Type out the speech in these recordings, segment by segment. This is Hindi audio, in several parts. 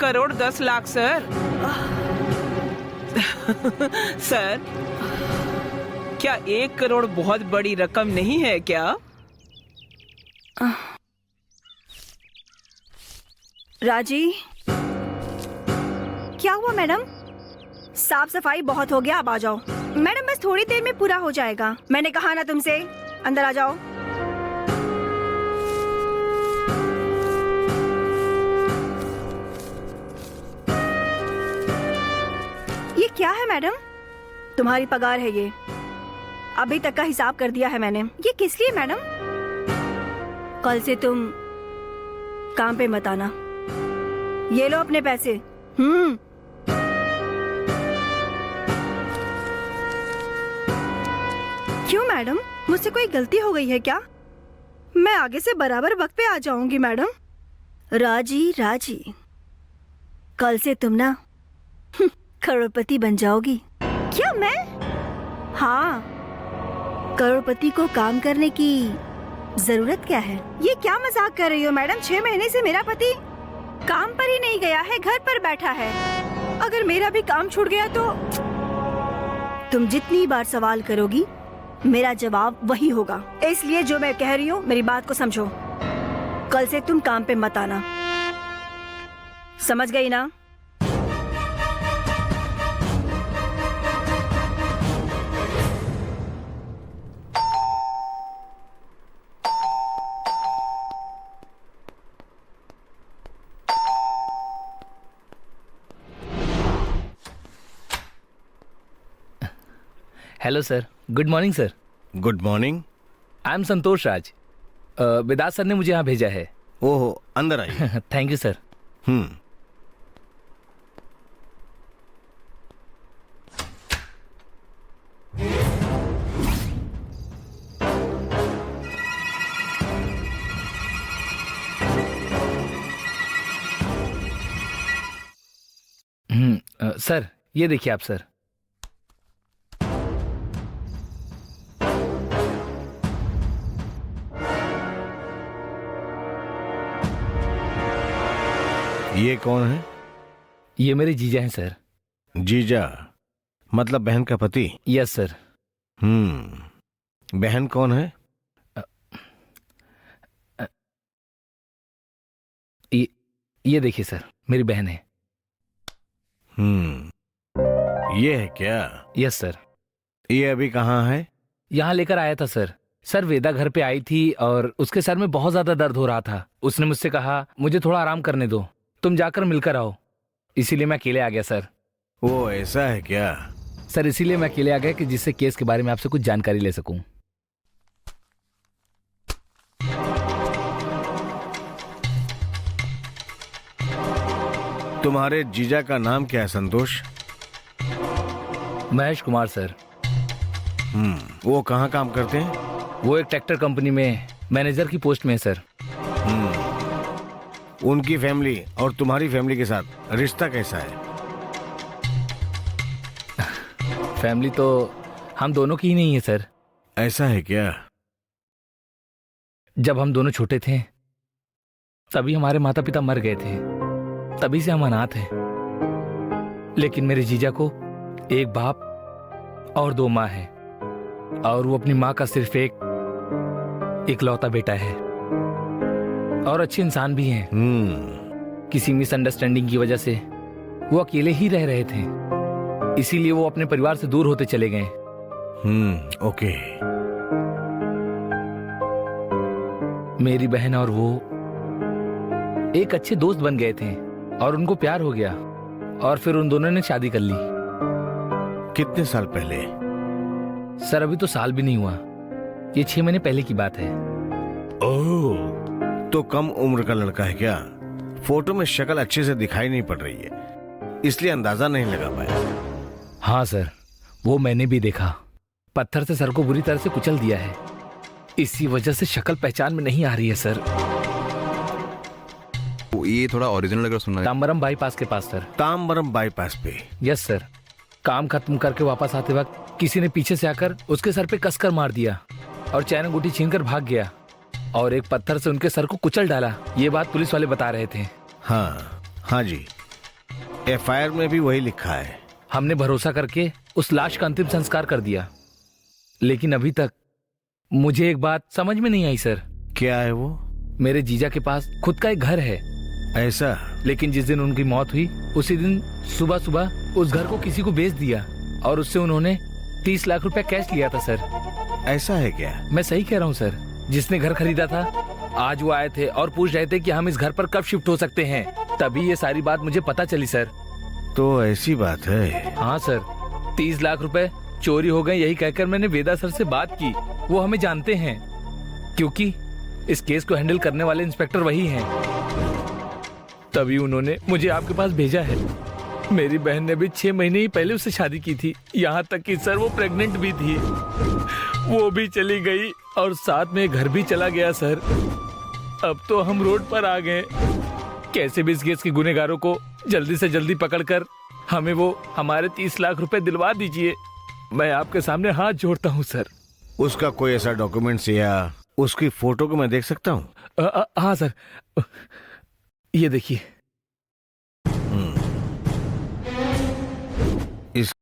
1,10,00,000 सर। सर, क्या 1 करोड़ बहुत बड़ी रकम नहीं है क्या? राजी, क्या हुआ मैडम? साफ सफाई बहुत हो गया, अब आ जाओ। मैडम बस थोड़ी देर में पूरा हो जाएगा। मैंने कहा ना तुमसे, अंदर आ जाओ। ये क्या है मैडम? तुम्हारी पगार है ये। अभी तक का हिसाब कर दिया है मैंने। ये किस लिए मैडम? कल से तुम काम पे मत आना। ये लो अपने पैसे। क्यों मैडम, मुझसे कोई गलती हो गई है क्या? मैं आगे से बराबर वक्त पे आ जाऊंगी मैडम। राजी, कल से तुम ना करोड़पति बन जाओगी। क्या मैं? हाँ, करोड़पति को काम करने की जरूरत क्या है? ये क्या मजाक कर रही हो मैडम? 6 महीने से मेरा पति काम पर ही नहीं गया है, घर पर बैठा है। अगर मेरा भी काम छूट गया तो तुम जितनी बार सवाल करोगी मेरा जवाब वही होगा। इसलिए जो मैं कह रही हूँ मेरी बात को समझो। कल से तुम काम पे मत आना, समझ गई ना? Hello sir, good morning sir. Good morning. I am Santosh Raj. विदात सर ने मुझे यहाँ भेजा है। ओहो, अंदर आइए। Thank you sir. सर ये देखिए आप सर। ये कौन है? ये मेरे जीजा हैं सर। जीजा मतलब बहन का पति? Yes sir. बहन कौन है? ये देखिए सर, मेरी बहन है। ये है क्या? Yes sir. ये अभी कहाँ है? यहाँ लेकर आया था सर। सर वेदा घर पे आई थी और उसके सर में बहुत ज्यादा दर्द हो रहा था। उसने मुझसे कहा मुझे थोड़ा आराम करने दो, तुम जाकर मिलकर आओ। इसीलिए मैं अकेले आ गया सर। वो ऐसा है क्या? सर इसीलिए मैं अकेले आ गया कि जिससे केस के बारे में आपसे कुछ जानकारी ले सकूं। तुम्हारे जीजा का नाम क्या है संतोष? महेश कुमार सर। वो कहाँ काम करते हैं? वो एक ट्रैक्टर कंपनी में मैनेजर की पोस्ट में है सर। उनकी फैमिली और तुम्हारी फैमिली के साथ रिश्ता कैसा है? फैमिली तो हम दोनों की ही नहीं है सर। ऐसा है क्या? जब हम दोनों छोटे थे तभी हमारे माता पिता मर गए थे, तभी से हम अनाथ हैं। लेकिन मेरे जीजा को एक बाप और 2 माँ है, और वो अपनी माँ का सिर्फ एक इकलौता बेटा है, और अच्छे इंसान भी हैं। किसी मिसअंडरस्टैंडिंग की वजह से वो अकेले ही रह रहे थे, इसीलिए वो अपने परिवार से दूर होते चले गए। ओके। मेरी बहन और वो एक अच्छे दोस्त बन गए थे और उनको प्यार हो गया, और फिर उन दोनों ने शादी कर ली। कितने साल पहले? सर अभी तो साल भी नहीं हुआ, ये 6 महीने पहले की बात है। ओह, तो कम उम्र का लड़का है क्या? फोटो में शक्ल अच्छे से दिखाई नहीं पड़ रही है, इसलिए अंदाजा नहीं लगा पाया। हाँ सर, वो मैंने भी देखा। पत्थर से सर को बुरी तरह से कुचल दिया है, इसी वजह से शक्ल पहचान में नहीं आ रही है सर। ये थोड़ा ओरिजिनल अगर सुनना है। ताम्बरम बाईपास के पास सर। ताम्बरम बाईपास पे? Yes sir. काम खत्म करके वापस आते वक्त किसी ने पीछे से आकर उसके सर पे कसकर मार दिया और चैन अंगूठी छीनकर भाग गया, और एक पत्थर से उनके सर को कुचल डाला। ये बात पुलिस वाले बता रहे थे। हाँ जी। एफआईआर में भी वही लिखा है। हमने भरोसा करके उस लाश का अंतिम संस्कार कर दिया, लेकिन अभी तक मुझे एक बात समझ में नहीं आई सर। क्या है वो? मेरे जीजा के पास खुद का एक घर है, ऐसा? लेकिन जिस दिन उनकी मौत हुई उसी दिन सुबह सुबह उस घर को किसी को बेच दिया और उससे उन्होंने 30 लाख रुपए कैश लिया था सर। ऐसा है क्या? मैं सही कह रहा हूँ सर। जिसने घर खरीदा था आज वो आए थे और पूछ रहे थे कि हम इस घर पर कब शिफ्ट हो सकते हैं, तभी ये सारी बात मुझे पता चली सर। तो ऐसी बात है? हाँ सर, 30 लाख रुपए चोरी हो गए यही कहकर मैंने वेदा सर से बात की। वो हमें जानते हैं क्योंकि इस केस को हैंडल करने वाले इंस्पेक्टर वही हैं। तभी उन्होंने मुझे आपके पास भेजा है। मेरी बहन ने भी 6 महीने ही पहले उससे शादी की थी, यहाँ तक कि सर वो प्रेग्नेंट भी थी। वो भी चली गई और साथ में घर भी चला गया सर। अब तो हम रोड पर आ गए। कैसे भी इस केस के गुनहगारों को जल्दी से जल्दी पकड़कर हमें वो हमारे 30 लाख रुपए दिलवा दीजिए। मैं आपके सामने हाथ जोड़ता हूँ सर। उसका कोई ऐसा डॉक्यूमेंट्स या उसकी फोटो को मैं देख सकता हूँ? हाँ सर, ये देखिए। इस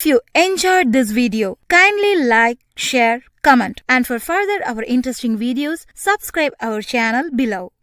If you enjoyed this video, kindly like, share, comment, and for further our interesting videos, subscribe our channel below.